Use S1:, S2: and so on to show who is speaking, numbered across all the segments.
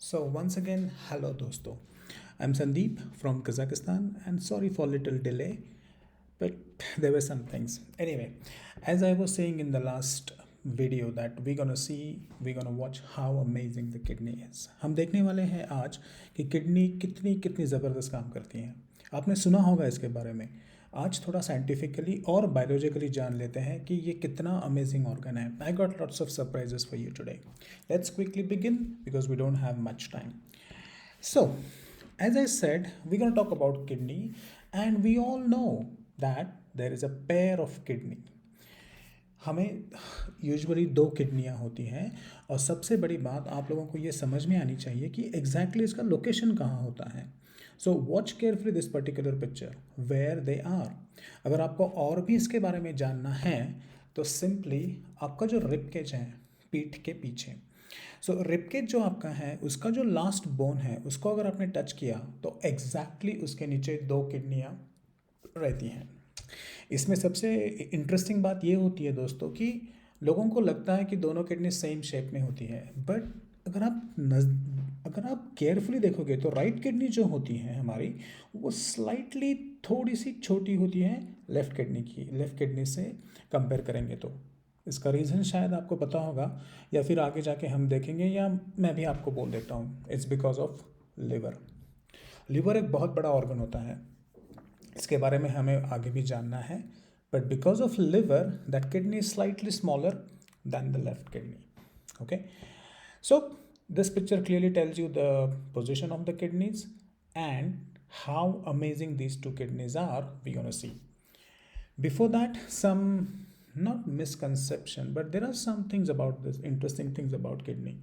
S1: So once again, hello dosto. I'm Sandeep from Kazakhstan and sorry for little delay, but there were some things. Anyway, as I was saying in the last video that we're gonna watch how amazing the kidney is. हम देखने वाले हैं आज कि kidney कितनी कितनी ज़बरदस्त काम करती हैं. आपने सुना होगा इसके बारे में. आज थोड़ा साइंटिफिकली और बायोलॉजिकली जान लेते हैं कि ये कितना अमेजिंग ऑर्गन है. I got lots of surprises for you today. Let's quickly begin because we don't have much time. So, as I said, we're going to talk about kidney, and we all know that there is a pair of kidney. हमें usually दो किडनियाँ होती हैं और सबसे बड़ी बात आप लोगों को ये समझ में आनी चाहिए कि एग्जैक्टली इसका लोकेशन कहाँ होता है. So watch carefully this particular picture where they are. अगर आपको और भी इसके बारे में जानना है तो सिंपली आपका जो रिबकेज है पीठ के पीछे, सो रिबकेज जो आपका है उसका जो लास्ट बोन है उसको अगर आपने टच किया तो एग्जैक्टली उसके नीचे दो किडनियाँ रहती हैं. इसमें सबसे इंटरेस्टिंग बात ये होती है दोस्तों कि लोगों को लगता है कि दोनों किडनी सेम शेप में होती है, बट अगर आप केयरफुली देखोगे तो राइट किडनी जो होती है हमारी वो स्लाइटली थोड़ी सी छोटी होती है लेफ़्ट किडनी से कंपेयर करेंगे तो. इसका रीज़न शायद आपको पता होगा या फिर आगे जाके हम देखेंगे या मैं भी आपको बोल देता हूँ. It's because of liver. Liver एक बहुत बड़ा ऑर्गन होता है, इसके बारे में हमें आगे भी जानना है, but because of liver that kidney is slightly smaller than the left kidney. Okay, so this picture clearly tells you the position of the kidneys and how amazing these two kidneys are. We're going to see. Before that, some not misconception, but there are some things about this, interesting things about kidney.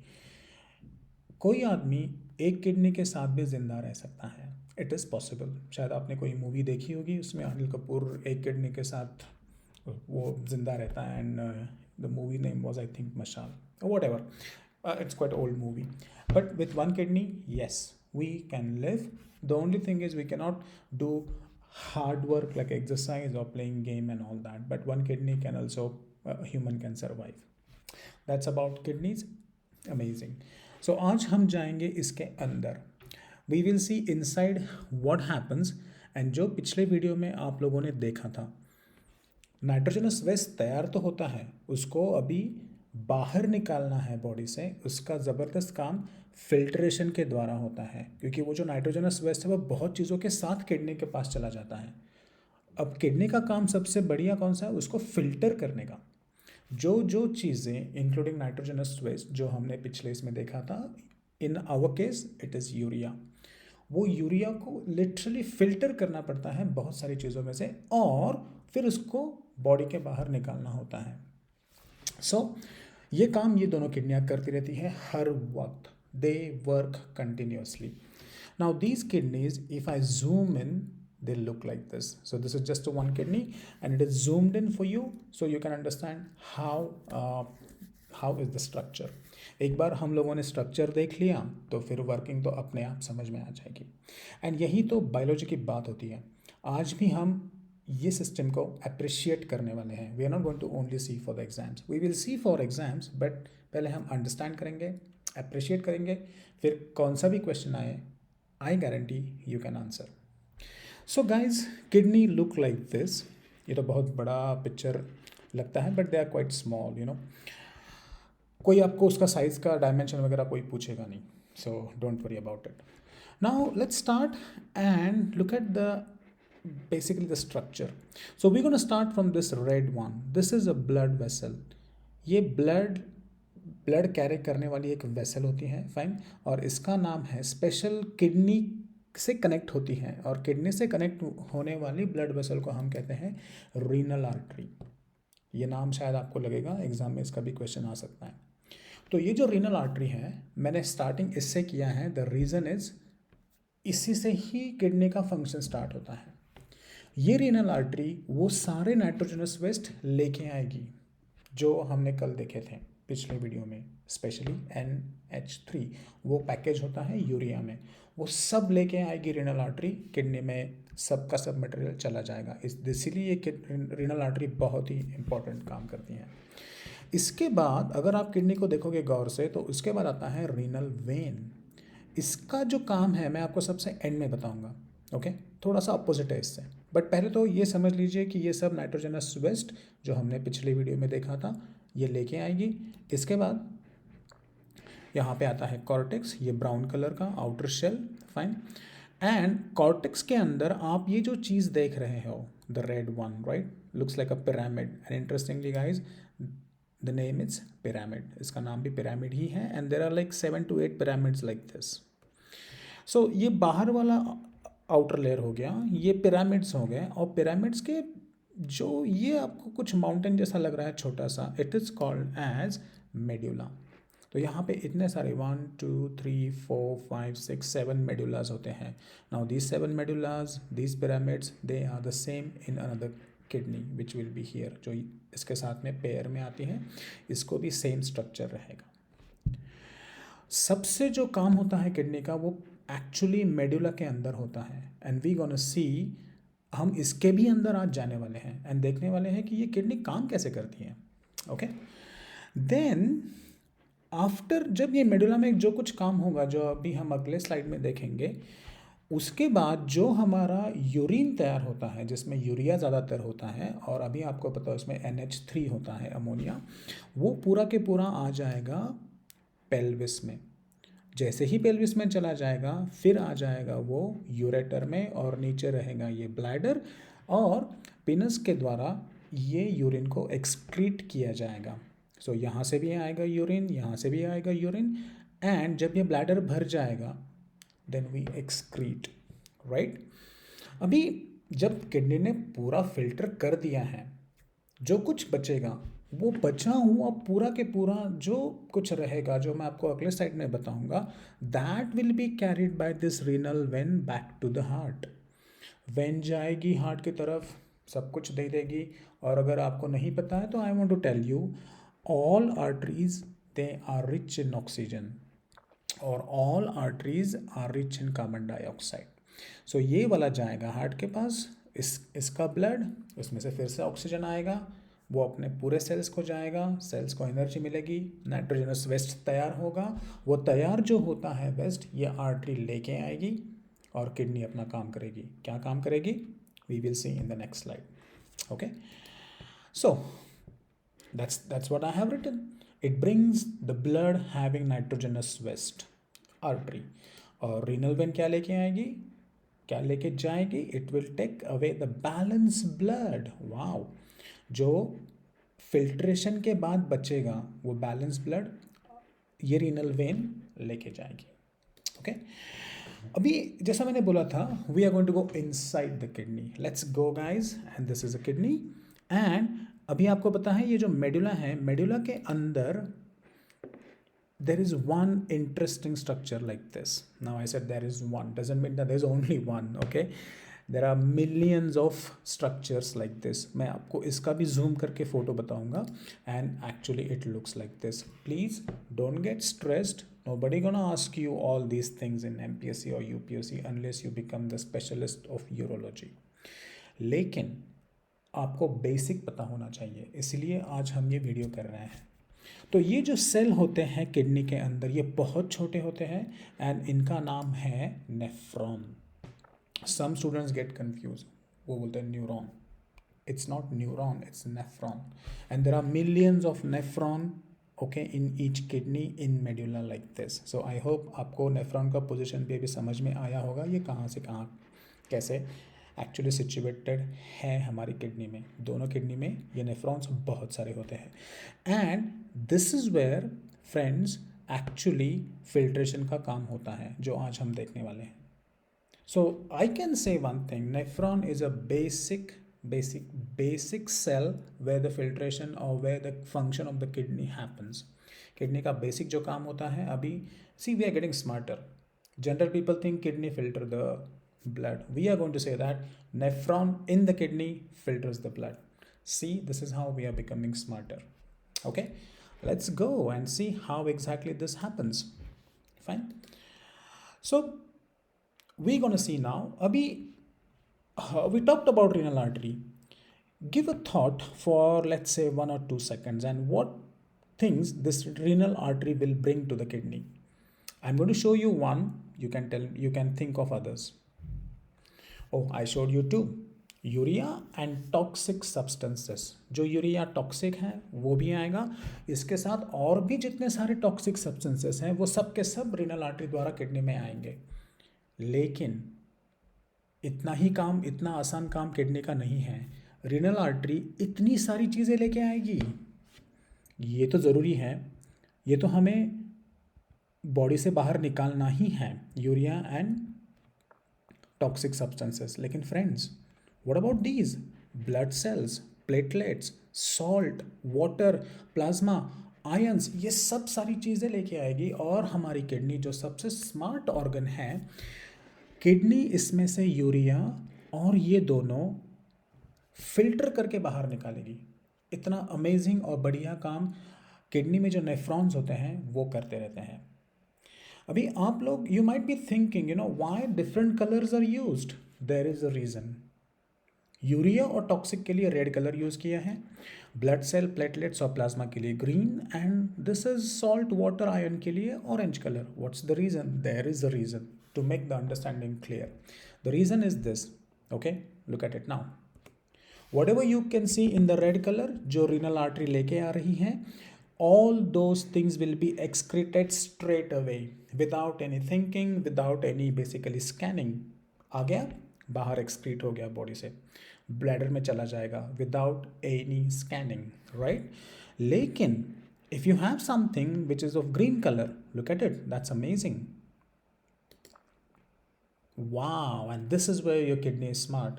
S1: कोई आदमी एक kidney के साथ भी जिंदा रह सकता है. It is possible. शायद आपने कोई मूवी देखी होगी, उसमें अनिल कपूर एक किडनी के साथ वो जिंदा रहता है and the movie name was I think Mashaal whatever. It's quite old movie, but with one kidney, yes, we can live. The only thing is we cannot do hard work like exercise or playing game and all that, but one kidney can also human can survive. That's about kidneys. Amazing. So आज हम जाएंगे इसके अंदर. We will see inside what happens. and जो पिछले video में आप लोगों ने देखा था, नाइट्रोजनस वेस्ट तैयार तो होता है, उसको अभी बाहर निकालना है बॉडी से. उसका ज़बरदस्त काम फिल्ट्रेशन के द्वारा होता है, क्योंकि वो जो नाइट्रोजनस वेस्ट है वो बहुत चीज़ों के साथ किडनी के पास चला जाता है. अब किडनी का काम सबसे बढ़िया कौन सा है, उसको फिल्टर करने का. जो चीज़ें इंक्लूडिंग नाइट्रोजनस वेस्ट जो हमने पिछले इसमें देखा था, in our case it is urea. वो यूरिया को लिटरली फिल्टर करना पड़ता है बहुत सारी चीज़ों में से और फिर उसको बॉडी के बाहर निकालना होता है. सो ये काम ये दोनों किडनियाँ करती रहती हैं हर वक्त. They work continuously. Now these kidneys if I zoom in they look like this. So this is just one kidney and it is zoomed in for you so you can understand how is the structure. एक बार हम लोगों ने structure देख लिया तो फिर working तो अपने आप समझ में आ जाएगी. एंड यही तो बायोलॉजी की बात होती है. आज भी हम ये सिस्टम को अप्रिशिएट करने वाले हैं. We are not going to only see for the exams. We will see for exams, but पहले हम अंडरस्टैंड करेंगे, अप्रिशिएट करेंगे, फिर कौन सा भी क्वेश्चन आए I guarantee you can answer. So guys, kidney look like this. ये तो बहुत बड़ा पिक्चर लगता है but they are quite small, you know. कोई आपको उसका साइज़ का डायमेंशन वगैरह कोई पूछेगा नहीं, so don't worry about it. Now let's start and look at the basically the structure. So we're going to start from this red one. This is a blood vessel. ये blood carry करने वाली एक vessel होती है, fine. और इसका नाम है स्पेशल. किडनी से कनेक्ट होती है और किडनी से कनेक्ट होने वाली ब्लड वेसल को हम कहते हैं रीनल आर्टरी. ये नाम शायद आपको लगेगा, एग्जाम में इसका भी क्वेश्चन आ सकता है. तो ये जो रीनल आर्टरी है, मैंने स्टार्टिंग इससे किया है. द रीज़न इज इसी से ही किडनी का फंक्शन स्टार्ट होता है. ये रीनल आर्टरी वो सारे नाइट्रोजनस वेस्ट लेके आएगी जो हमने कल देखे थे पिछले वीडियो में, स्पेशली NH3 वो पैकेज होता है यूरिया में, वो सब लेके आएगी रीनल आर्टरी. किडनी में सब का सब मटेरियल चला जाएगा. इसीलिए ये रीनल आर्टरी बहुत ही इंपॉर्टेंट काम करती हैं. इसके बाद अगर आप किडनी को देखोगे गौर से तो उसके बाद आता है रीनल वेन. इसका जो काम है मैं आपको सबसे एंड में बताऊंगा। ओके, थोड़ा सा अपोजिट है इससे, बट पहले तो ये समझ लीजिए कि ये सब नाइट्रोजनस वेस्ट जो हमने पिछले वीडियो में देखा था ये लेके आएगी। इसके बाद यहाँ पे आता है कॉर्टेक्स, ये ब्राउन कलर का outer shell, fine. And cortex के अंदर आप ये जो चीज़ देख रहे हो, the red one, right, looks like a pyramid, and interestingly guys the name is pyramid, इसका नाम भी पिरामिड ही है, and there are like 7 to 8 pyramids like this. So ये बाहर वाला आउटर लेयर हो गया, ये पिरामिड्स हो गए, और पिरामिड्स के जो ये आपको कुछ माउंटेन जैसा लग रहा है छोटा सा, it is called as medulla. तो यहाँ पे इतने सारे 1 2 3 4 5 6 7 मेडुलास होते हैं। Now these 7 medullas, these pyramids, they are the same in another kidney which will be here, जो इसके साथ में पेयर में आती है, इसको भी सेम स्ट्रक्चर रहेगा। सबसे जो काम होता है किडनी का वो एक्चुअली मेडुला के अंदर होता है, एंड वी गोना सी, हम इसके भी अंदर आज जाने वाले हैं एंड देखने वाले हैं कि ये किडनी काम कैसे करती है। ओके, देन आफ्टर जब ये मेडुला में जो कुछ काम होगा, जो अभी हम अगले स्लाइड में देखेंगे, उसके बाद जो हमारा यूरिन तैयार होता है जिसमें यूरिया ज़्यादातर होता है, और अभी आपको पता है उसमें NH3 होता है, अमोनिया, वो पूरा के पूरा आ जाएगा पेल्विस में। जैसे ही पेल्विस में चला जाएगा फिर आ जाएगा वो यूरेटर में, और नीचे रहेगा ये ब्लैडर, और पिनस के द्वारा ये यूरिन को एक्सक्रीट किया जाएगा। सो यहाँ से भी आएगा यूरिन, यहाँ से भी आएगा यूरिन, एंड जब ये ब्लैडर भर जाएगा देन वी एक्सक्रीट, राइट। अभी जब किडनी ने पूरा फिल्टर कर दिया है, जो कुछ बचेगा वो बचा हुआ पूरा के पूरा जो कुछ रहेगा, जो मैं आपको अगले साइड में बताऊंगा, that will be carried by this renal vein back to the heart. Vein जाएगी हार्ट की तरफ, सब कुछ दे देगी। और अगर आपको नहीं पता है तो I want to tell you, all arteries they are rich in oxygen, और all arteries are rich in carbon dioxide। सो ये वाला जाएगा हार्ट के पास, इसका ब्लड, उसमें से फिर से ऑक्सीजन आएगा, वो अपने पूरे सेल्स को जाएगा, सेल्स को एनर्जी मिलेगी, नाइट्रोजनस वेस्ट तैयार होगा। वो तैयार जो होता है वेस्ट ये आर्टरी लेके आएगी और किडनी अपना काम करेगी। क्या काम करेगी we will see in the next slide. Okay, so that's what I have written. It brings the blood having nitrogenous waste, artery, और renal vein क्या लेके आएगी, क्या लेके जाएगी, it will take away the balance blood। wow, जो filtration के बाद बचेगा वो बैलेंस ब्लड ये रीनल वेन लेके जाएगी। ओके, अभी जैसा मैंने बोला था we are going to go inside the kidney. Let's go guys, and this is a kidney, and अभी आपको पता है ये जो मेडुला है, मेडुला के अंदर there is one interesting structure like this. Now I said there is one, doesn't mean that there is only one, okay? There are millions of structures like this. मैं आपको इसका भी zoom करके photo बताऊंगा, and actually it looks like this. Please don't get stressed. Nobody gonna ask you all these things in MPSC or UPSC unless you become the specialist of urology. लेकिन आपको basic पता होना चाहिए, इसलिए आज हम ये वीडियो कर रहे हैं। तो ये जो सेल होते हैं किडनी के अंदर ये बहुत छोटे होते हैं, एंड इनका नाम है nephron. Some students get confuse, वो बोलते हैं neuron. It's not neuron, it's nephron, and there are millions of nephron okay in each kidney in medulla like this. So I hope आपको नेफ्रॉन का पोजिशन भी अभी समझ में आया होगा, ये कहाँ से कहाँ कैसे एक्चुअली सिचुएटेड है हमारी किडनी में। दोनों किडनी में ये नेफ्रॉन्स बहुत सारे होते हैं, and this is where friends actually filtration का काम होता है जो आज हम देखने वाले हैं। So I can say one thing, nephron is a basic cell where the filtration और where the function of the kidney happens. Kidney का बेसिक जो काम होता है, अभी see we are getting smarter. General people think kidney filter the blood. We are going to say that nephron in the kidney filters the blood. See, this is how we are becoming smarter. Okay, let's go and see how exactly this happens. Fine. So we're going to see now, abhi we talked about renal artery. Give a thought for let's say 1 or 2 seconds, and what things this renal artery will bring to the kidney. I'm going to show you one. You can think of others. Oh, I showed you two. Urea and toxic substances. जो urea toxic है वो भी आएगा, इसके साथ और भी जितने सारे टॉक्सिक सब्सटेंसेस हैं वो सब के सब रीनल आर्टरी द्वारा किडनी में आएंगे. लेकिन इतना ही काम, इतना आसान काम किडनी का नहीं है. रीनल आर्टरी इतनी सारी चीज़ें लेके आएगी. ये तो ज़रूरी है, ये तो हमें बॉडी से बाहर निकालना ही है, यूरिया एंड टॉक्सिक सब्सटेंसेस. लेकिन friends, what about these? Blood cells, platelets, salt, water, plasma, ions, ये सब सारी चीज़ें लेके आएगी. और हमारी किडनी जो सबसे स्मार्ट ऑर्गन है, किडनी इसमें से यूरिया और ये दोनों फिल्टर करके बाहर निकालेगी. इतना अमेजिंग और बढ़िया काम किडनी में जो नेफ्रॉन्स होते हैं वो करते रहते हैं. अभी आप लोग, you might be thinking, why different colours are used. There is a reason. Urea और टॉक्सिक के लिए रेड कलर यूज़ किया है, ब्लड सेल, प्लेटलेट्स और प्लाज्मा के लिए green, and this is salt, water, ion के लिए orange colour. What's the reason? There is a reason to make the understanding clear. The reason is this. Okay, look at it now. Whatever you can see in the red color, जो renal artery लेके आ रही है, all those things will be excreted straight away without any thinking, without any basically scanning. आ गया, बाहर excrete हो गया body से, bladder में चला जाएगा without any scanning, right? लेकिन if you have something which is of green color, look at it, that's amazing. Wow, and this is where your kidney is smart.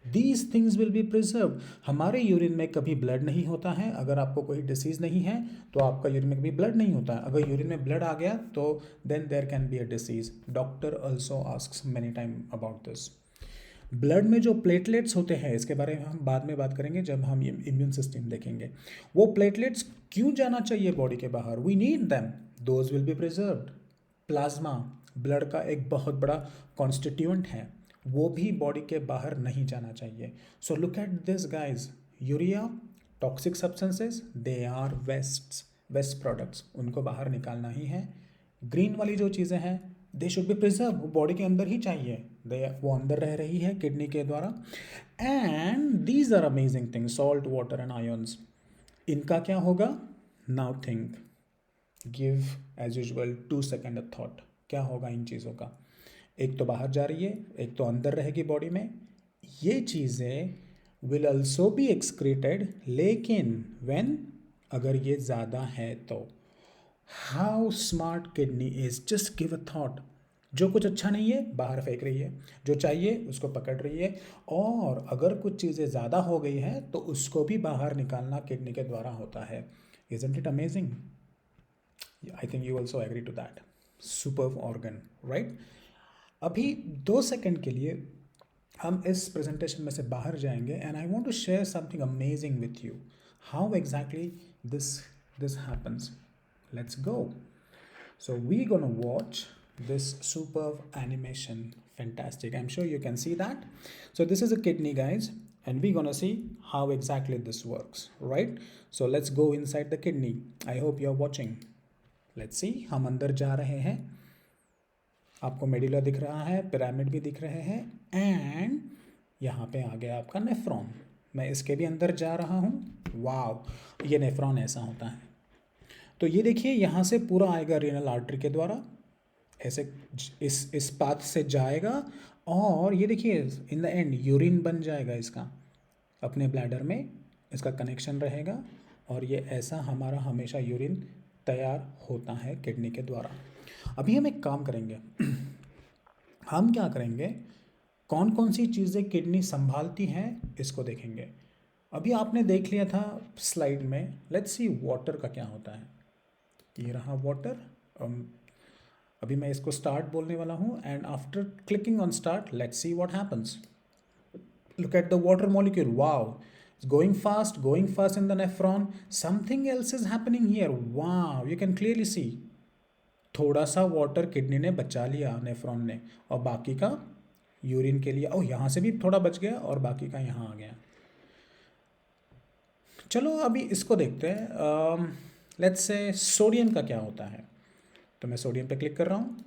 S1: These things will be preserved. हमारे urine में कभी blood नहीं होता है. अगर आपको कोई डिसीज़ नहीं है तो आपका यूरिन में कभी ब्लड नहीं होता है. अगर यूरिन में ब्लड आ गया तो then there can be a disease. Doctor also asks many time about this. Blood में जो प्लेटलेट्स होते हैं, इसके बारे में हम बाद में बात करेंगे जब हम इम्यून सिस्टम देखेंगे. वो प्लेटलेट्स क्यों जाना चाहिए बॉडी के बाहर? We need them, those will be preserved. Plasma, blood का एक बहुत बड़ा कॉन्स्टिट्यूएंट है, वो भी बॉडी के बाहर नहीं जाना चाहिए. So look at this guys. Urea, toxic substances, they are waste products, उनको बाहर निकालना ही है. ग्रीन वाली जो चीज़ें हैं, they should be preserve, body के अंदर ही चाहिए, वो अंदर रह रही है किडनी के द्वारा. And these are amazing things, salt, water and ions. इनका क्या होगा? Now think, give as usual 2 second a thought. क्या होगा इन चीज़ों का? एक तो बाहर जा रही है, एक तो अंदर रहेगी बॉडी में. ये चीज़ें विल ऑल्सो बी एक्सक्रीटेड. लेकिन व्हेन, अगर ये ज़्यादा है तो how smart kidney is. Just give a thought. जो कुछ अच्छा नहीं है बाहर फेंक रही है, जो चाहिए उसको पकड़ रही है. और अगर कुछ चीज़ें ज़्यादा हो गई हैं तो उसको भी बाहर निकालना किडनी के द्वारा होता है. Isn't it amazing? I think you also agree to that. Super organ, right? अभी 2 सेकंड के लिए हम इस प्रेजेंटेशन में से बाहर जाएंगे and I want to share something amazing with you. How exactly this happens. Let's go. So we gonna watch this superb animation. Fantastic. I'm sure you can see that. So this is a kidney, guys, and we're gonna see how exactly this works, right? So let's go inside the kidney. I hope you're watching. Let's see. हम अंदर जा रहे हैं. आपको medulla दिख रहा है, pyramid भी दिख रहे हैं, एंड यहाँ पे आ गया आपका नेफ्रॉन. मैं इसके भी अंदर जा रहा हूँ. वाव, ये नेफ्रॉन ऐसा होता है. तो ये देखिए, यहाँ से पूरा आएगा रीनल आर्टरी के द्वारा, ऐसे इस पाथ से जाएगा. और ये देखिए, इन द एंड यूरिन बन जाएगा इसका, अपने ब्लैडर में इसका कनेक्शन रहेगा. और ये ऐसा हमारा हमेशा यूरिन तैयार होता है किडनी के द्वारा. अभी हम एक काम करेंगे. हम क्या करेंगे, कौन कौन सी चीज़ें किडनी संभालती हैं इसको देखेंगे. अभी आपने देख लिया था स्लाइड में. लेट्स सी वाटर का क्या होता है. ये रहा वाटर. अभी मैं इसको स्टार्ट बोलने वाला हूँ, and after clicking on start let's see what happens. Look at the water molecule. Wow, going fast in the nephron. Something else is happening here. Wow, you can clearly see. थोड़ा सा water kidney ने बचा लिया, nephron ने, और बाकी का urine के लिए. ओह, यहाँ से भी थोड़ा बच गया और बाकी का यहाँ आ गया. चलो अभी इसको देखते हैं. लेट्स से सोडियम का क्या होता है. तो मैं सोडियम पे क्लिक कर रहा हूँ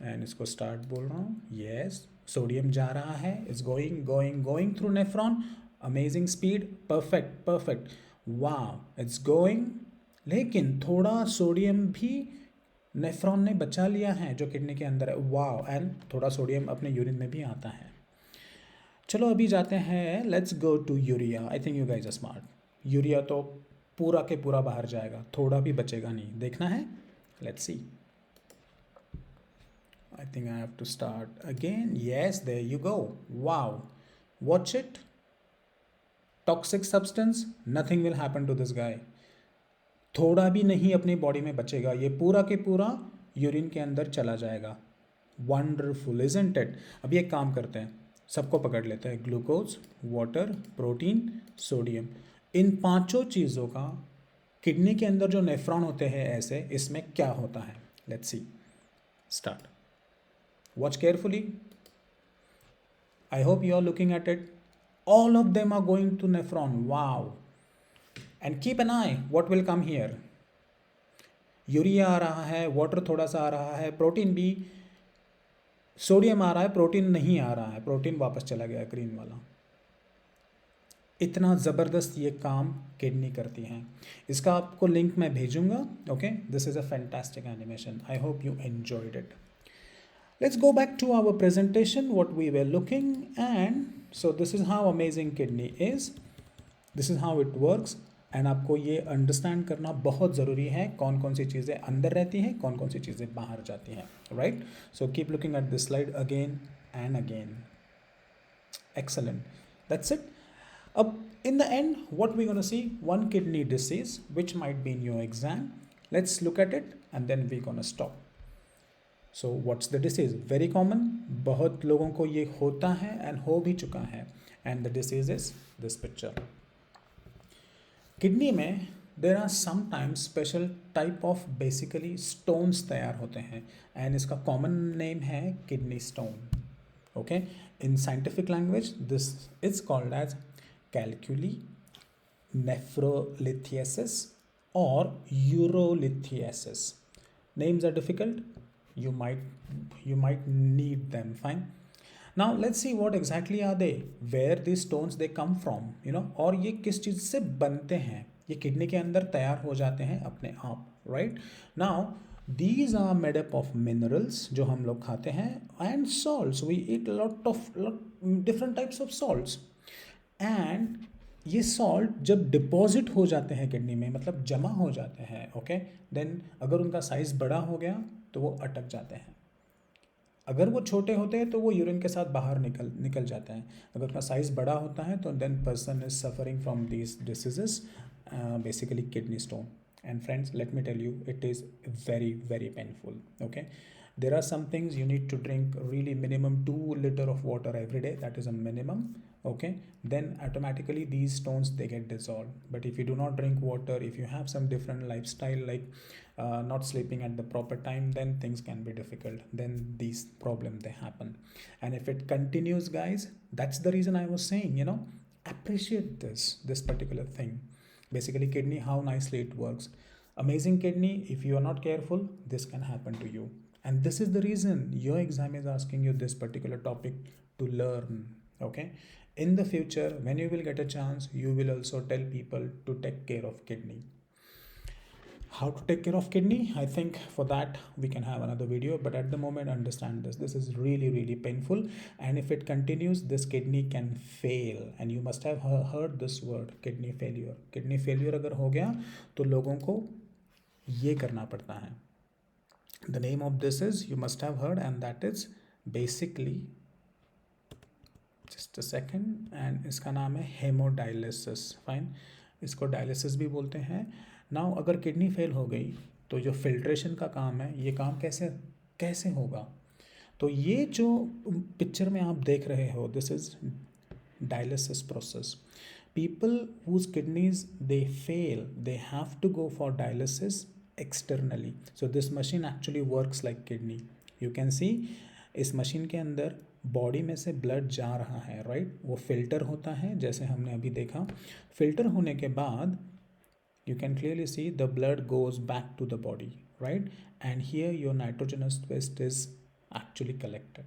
S1: एंड इसको स्टार्ट बोल रहा हूँ, यस सोडियम जा रहा है, it's going going going through nephron, amazing speed, perfect perfect, वाह इट्स गोइंग। लेकिन थोड़ा सोडियम भी नेफ्रॉन ने बचा लिया है जो किडनी के अंदर है, वाह, एंड थोड़ा सोडियम अपने यूरिन में भी आता है। चलो अभी जाते हैं, let's go to urea. I think you guys are smart. Urea तो पूरा के पूरा बाहर जाएगा, थोड़ा भी बचेगा नहीं, देखना है, let's see. I think I have to start again. Yes, there you go. Wow. Watch it. Toxic substance, nothing will happen to this guy. थोड़ा भी नहीं अपनी बॉडी में बचेगा, ये पूरा के पूरा यूरिन के अंदर चला जाएगा। Wonderful isn't it. अभी एक काम करते हैं, सबको पकड़ लेते हैं, ग्लूकोज, वाटर, प्रोटीन, सोडियम, इन पांचों चीज़ों का किडनी के अंदर जो नेफ्रॉन होते हैं ऐसे, इसमें क्या होता है, let's see. Start. Watch carefully. I hope you are looking at it. All of them are going to nephron. Wow. And keep an eye what will come here. Urea आ रहा है, वाटर थोड़ा सा आ रहा है, प्रोटीन भी, sodium आ रहा है, प्रोटीन नहीं आ रहा है, प्रोटीन वापस चला गया ग्रीन वाला। इतना ज़बरदस्त ये काम किडनी करती हैं। इसका आपको लिंक मैं भेजूंगा। Okay, this is a fantastic animation. I hope you enjoyed it. Let's go back to our presentation, what we were looking, and so this is how amazing kidney is, this is how it works, and आपको ये understand करना बहुत ज़रूरी है, कौन कौन सी चीज़ें अंदर रहती हैं, कौन कौन सी चीज़ें बाहर जाती हैं, right. So keep looking at this slide again and again. Excellent, that's it. अब in the end what we're going to see, one kidney disease which might be in your exam. Let's look at it and then we're going to stop. So what's the disease, very common, बहुत लोगों को ये होता है and हो भी चुका है, and the disease is this picture. Kidney में there are sometimes special type of basically stones तैयार होते हैं, एंड इसका कॉमन नेम है kidney stone. Okay, in scientific language this is called as calculi, nephrolithiasis और urolithiasis. Names are difficult. You might need them. Fine. Now let's see what exactly are they, where these stones they come from, और ये किस चीज़ से बनते हैं। ये kidney के अंदर तैयार हो जाते हैं अपने आप, right. Now these are made up of minerals जो हम लोग खाते हैं, and salts, we eat lot different types of salts, and ये सॉल्ट जब डिपॉजिट हो जाते हैं किडनी में, मतलब जमा हो जाते हैं, ओके, देन अगर उनका साइज़ बड़ा हो गया तो वो अटक जाते हैं, अगर वो छोटे होते हैं तो वो यूरिन के साथ बाहर निकल जाते हैं, अगर उनका साइज़ बड़ा होता है तो then person is suffering from these diseases, basically kidney stone. And friends, let me tell you, it is very very painful. Okay, there are some things you need to drink really minimum 2 liters of water every day, that is a minimum. Okay, then automatically these stones they get dissolved. But if you do not drink water, if you have some different lifestyle like not sleeping at the proper time, then things can be difficult, then these problems they happen. And if it continues, guys, that's the reason I was saying, appreciate this particular thing. Basically kidney, how nicely it works, amazing kidney. If you are not careful, this can happen to you. And this is the reason your exam is asking you this particular topic to learn. Okay, in the future when you will get a chance, you will also tell people to take care of kidney. How to take care of kidney, I think for that we can have another video, but at the moment understand this is really really painful, and if it continues, this kidney can fail. And you must have heard this word, kidney failure. Kidney failure अगर हो गया तो लोगों को ये करना पड़ता है। The name of this is, you must have heard, and that is basically, just a second, and इसका नाम है हेमोडायलिसिस। फाइन, इसको डायलिसिस भी बोलते हैं। नाउ अगर किडनी फेल हो गई तो जो फिल्ट्रेशन का काम है, ये काम कैसे होगा, तो ये जो पिक्चर में आप देख रहे हो, this is dialysis process. People whose kidneys they fail, they have to go for dialysis externally. So this machine actually works like kidney. You can see इस मशीन के अंदर बॉडी में से ब्लड जा रहा है, राइट। वो फिल्टर होता है, जैसे हमने अभी देखा। फिल्टर होने के बाद you can clearly see the blood goes back to the body, right? And here your nitrogenous waste is actually collected.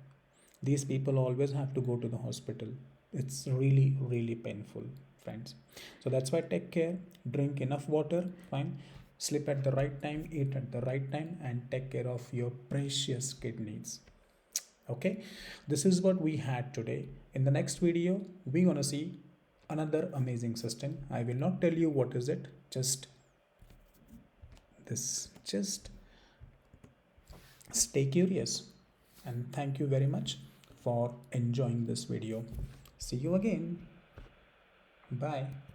S1: These people always have to go to the hospital. It's really, really painful, friends. So that's why take care, drink enough water, fine, sleep at the right time, eat at the right time, and take care of your precious kidneys. Okay, this is what we had today. In the next video, we're gonna see another amazing system. I will not tell you what is it, just stay curious, and thank you very much for enjoying this video. See you again. Bye.